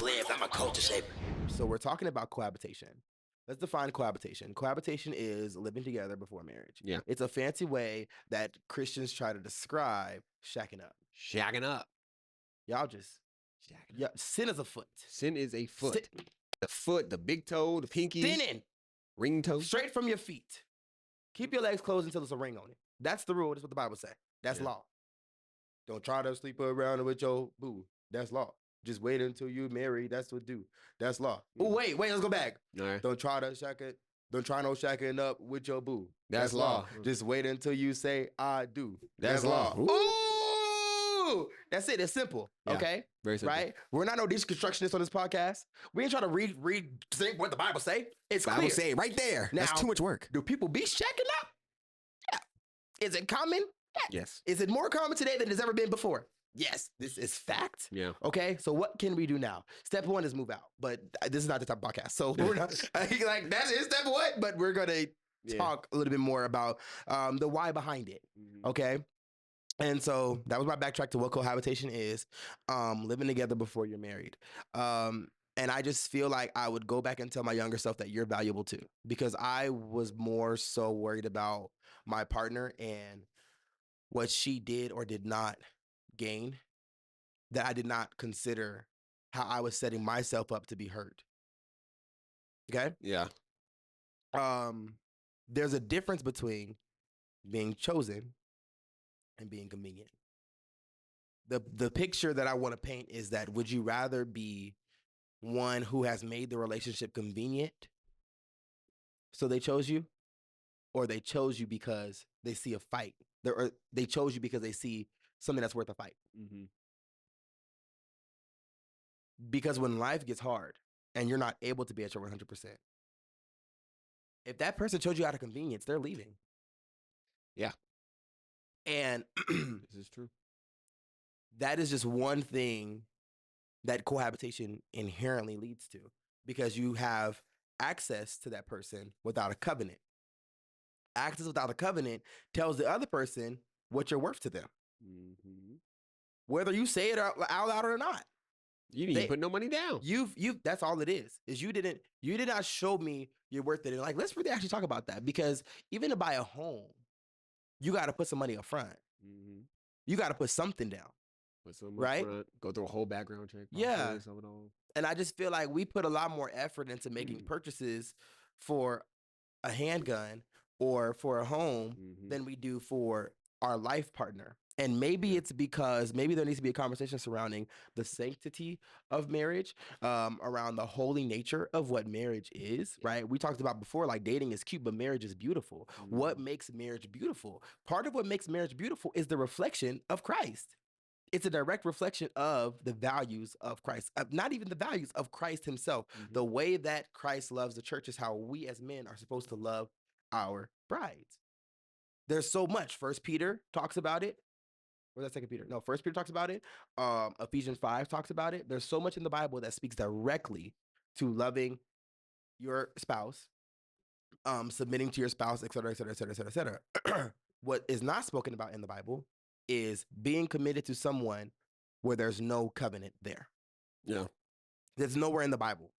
lived. I'm a culture shaper. So we're talking about cohabitation. Let's define cohabitation. Cohabitation is living together before marriage. Yeah. It's a fancy way that Christians try to describe shacking up. Shacking up. Y'all just, Shacking up. sin is a foot. Sin is a foot. Sin- The foot, the big toe, the pinky, Sinning ring toe. straight from your feet. Keep your legs closed until there's a ring on it. That's the rule. That's what the Bible says. That's law. Don't try to sleep around with your boo. That's law. Just wait until you marry. That's what do. That's law. Oh, wait, let's go back. All right. Don't try to shack it. Don't try no shacking up with your boo. That's law. Just wait until you say I do. That's law. Ooh, that's it. It's simple. Yeah, Okay, very simple. right? We're not no deconstructionists on this podcast. We ain't trying to read think what the Bible say. It's Bible clear. say right there. Now, That's too much work. Do people be shacking up? Yeah. Is it common? Yeah. Yes. Is it more common today than it's ever been before? Yes. This is fact. Yeah. Okay, so what can we do now? Step one is move out, but this is not the type of podcast, so we're not like that is step one. But we're gonna talk a little bit more about the why behind it. Okay, and so that was my backtrack to what cohabitation is, living together before you're married. And I just feel like I would go back and tell my younger self that you're valuable too, because I was more so worried about my partner and what she did or did not gain, that I did not consider how I was setting myself up to be hurt. Okay? Yeah. There's a difference between being chosen and being convenient. The picture that I want to paint is that would you rather be one who has made the relationship convenient so they chose you, or they chose you because they see a fight? Or they chose you because they see something that's worth a fight. Because when life gets hard and you're not able to be at your 100%, if that person chose you out of convenience, they're leaving. Yeah. And this is true. That is just one thing that cohabitation inherently leads to, because you have access to that person without a covenant. Access without a covenant tells the other person what you're worth to them. Whether you say it out loud or not. You didn't even put no money down. That's all it is you did not show me you're worth it. And like, let's really actually talk about that, because even to buy a home, you got to put some money up front. You got to put something down. Put some right? Front, go through a whole background check. Yeah. And I just feel like we put a lot more effort into making purchases for a handgun or for a home than we do for our life partner. And maybe it's because maybe there needs to be a conversation surrounding the sanctity of marriage, around the holy nature of what marriage is, right? We talked about before, like dating is cute, but marriage is beautiful. What makes marriage beautiful? Part of what makes marriage beautiful is the reflection of Christ. It's a direct reflection of the values of Christ, not even the values of Christ himself. The way that Christ loves the church is how we as men are supposed to love our brides. There's so much. First Peter talks about it. Or is that Second Peter? No, First Peter talks about it. Ephesians 5 talks about it. There's so much in the Bible that speaks directly to loving your spouse, submitting to your spouse, et cetera, et cetera, et cetera, et cetera, et cetera. What is not spoken about in the Bible is being committed to someone where there's no covenant there. Yeah. There's nowhere in the Bible.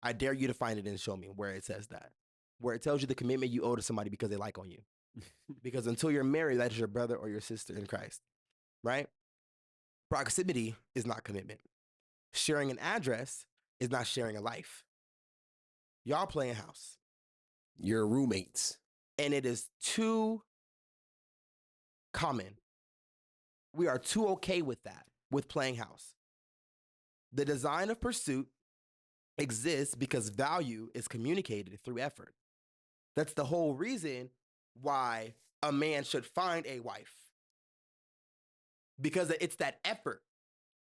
I dare you to find it and show me where it says that. Where it tells you the commitment you owe to somebody because they like on you. Because until you're married, that is your brother or your sister in Christ, right? Proximity is not commitment. Sharing an address is not sharing a life. Y'all playing house. You're roommates. And it is too common. We are too okay with that, with playing house. The design of pursuit exists because value is communicated through effort. That's the whole reason why a man should find a wife. Because it's that effort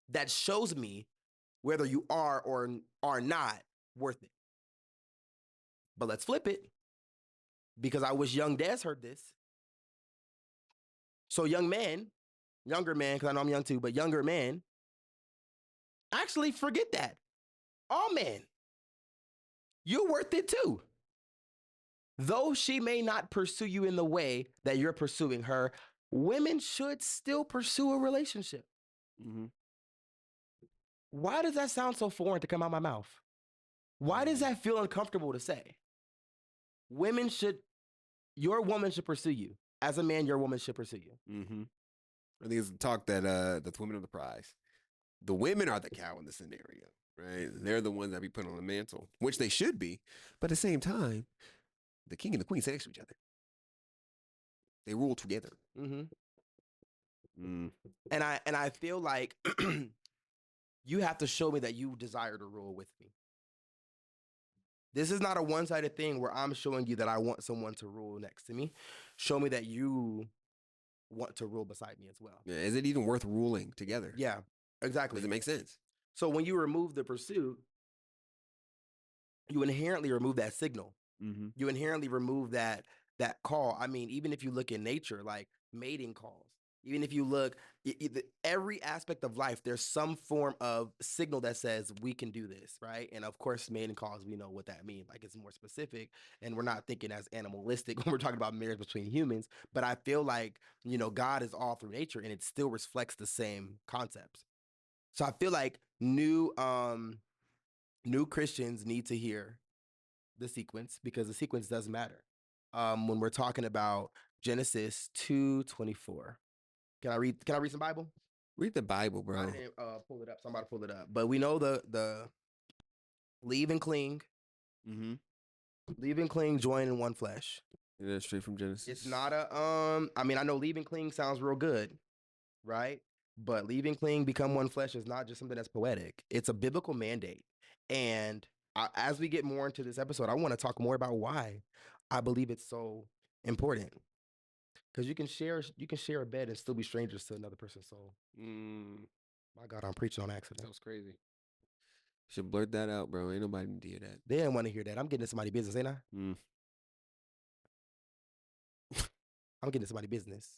that shows me whether you are or are not worth it. But let's flip it, because I wish young Des heard this. So young men, younger men, because I know I'm young too, but younger men, actually forget that. All men, you're worth it too. Though she may not pursue you in the way that you're pursuing her, women should still pursue a relationship. Why does that sound so foreign to come out my mouth? Why does that feel uncomfortable to say? Your woman should pursue you. As a man, your woman should pursue you. Mm-hmm. I think it's the talk that the women are the prize. The women are the cow in the scenario, right? They're the ones that be put on the mantle, which they should be. But at the same time, the king and the queen sit next to each other. They rule together. Mm-hmm. Mm. And I feel like you have to show me that you desire to rule with me. This is not a one-sided thing where I'm showing you that I want someone to rule next to me. Show me that you want to rule beside me as well. Yeah, is it even worth ruling together? Yeah, exactly. Does it make sense? So when you remove the pursuit, you inherently remove that signal. Mm-hmm. You inherently remove that call. I mean, even if you look in nature, like mating calls, even if you look, every aspect of life, there's some form of signal that says we can do this, right? And of course, mating calls, we know what that means. Like, it's more specific, and we're not thinking as animalistic when we're talking about marriage between humans. But I feel like, God is all through nature, and it still reflects the same concepts. So I feel like new Christians need to hear the sequence, because the sequence does matter. When we're talking about Genesis 2:24. Can I read some Bible? Read the Bible, bro. I didn't pull it up. So I'm about to pull it up. But we know the leave and cling. Mm-hmm. Leave and cling, join in one flesh. Yeah, that's straight from Genesis. It's not a I mean, I know leave and cling sounds real good, right? But leave and cling, become one flesh is not just something that's poetic. It's a biblical mandate. And as we get more into this episode, I want to talk more about why I believe it's so important. Because you can share a bed and still be strangers to another person's soul. My God, I'm preaching on accident. That was crazy. Should blurt that out, bro. Ain't nobody need to hear that. They didn't want to hear that. I'm getting into somebody's business, ain't I? I'm getting into somebody's business.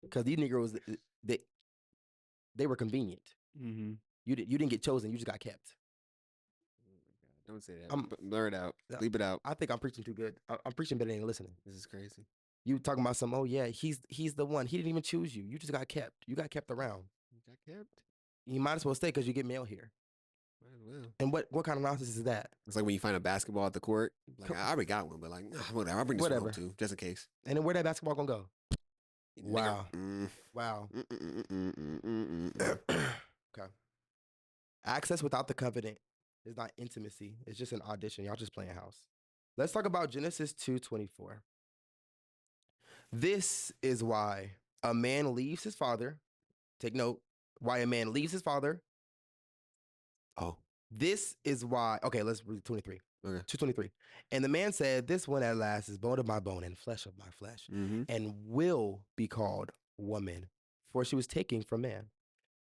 Because these Negroes, they were convenient. Mm-hmm. You didn't get chosen. You just got kept. Don't say that. Blur it out. Leave it out. I think I'm preaching too good. I'm preaching better than listening. This is crazy. You talking about some, oh yeah, he's the one. He didn't even choose you. You just got kept. You got kept around. You got kept? You might as well stay because you get mail here. Might as well. And what kind of nonsense is that? It's like when you find a basketball at the court. Like, I already got one, but like, whatever. I'll bring this one home too, just in case. And then where that basketball gonna go? Wow. Wow. Okay. Access without the covenant is not intimacy. It's just an audition. Y'all just playing house. Let's talk about Genesis 2:24. This is why a man leaves his father. Take note. Why a man leaves his father. Oh. This is why. Okay, let's read 23. Okay. 2:23. And the man said, this one at last is bone of my bone and flesh of my flesh, and will be called woman, for she was taken from man.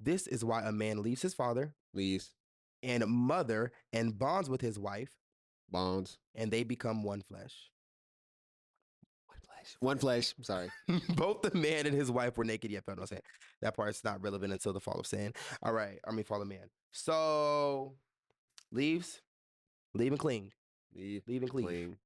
This is why a man leaves his father. Leaves. And mother, and bonds with his wife. Bonds. And they become one flesh. One flesh. I'm sorry. Both the man and his wife were naked yet felt no sin. That part's not relevant until the fall of sin. All right. Fall of man. So leave and cling. Leave and cleave. Cling.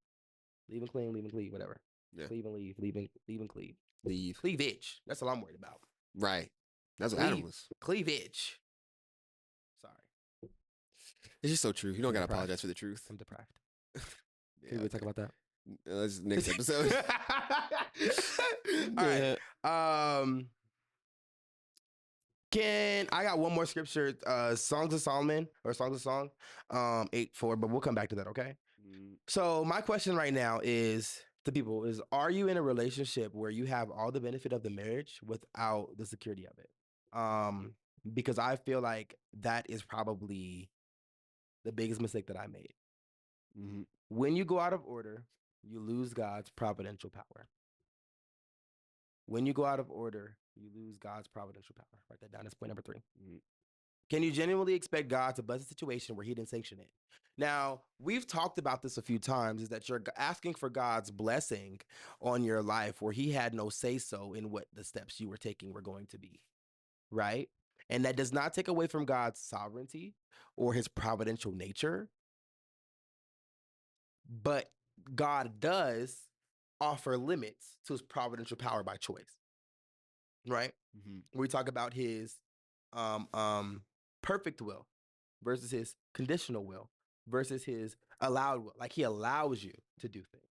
Leave and cling, leave and cleave, whatever. Yeah. Leave and cleave. Leave. Cleavage. That's all I'm worried about. Right. That's what Adam was. Cleavage. Sorry. It's just so true. You don't got to apologize for the truth. I'm deprived. Yeah, Can we talk about that? That's next episode. All right. I got one more scripture, Songs of Solomon or Songs of Song, 8:4, but we'll come back to that, okay? So my question right now is to people is, are you in a relationship where you have all the benefit of the marriage without the security of it? Because I feel like that is probably the biggest mistake that I made. When you go out of order, you lose God's providential power. When you go out of order, you lose God's providential power. Write that down. That's point number 3. Can you genuinely expect God to bless a situation where he didn't sanction it? Now, we've talked about this a few times, is that you're asking for God's blessing on your life where he had no say-so in what the steps you were taking were going to be, right? And that does not take away from God's sovereignty or his providential nature. But God does offer limits to his providential power by choice, right? We talk about his perfect will versus his conditional will versus his allowed will. Like he allows you to do things.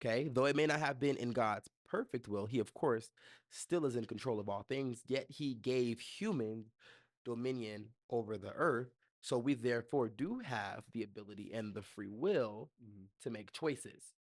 Okay. Though it may not have been in God's perfect will, he, of course, still is in control of all things, yet he gave human dominion over the earth. So we therefore do have the ability and the free will to make choices.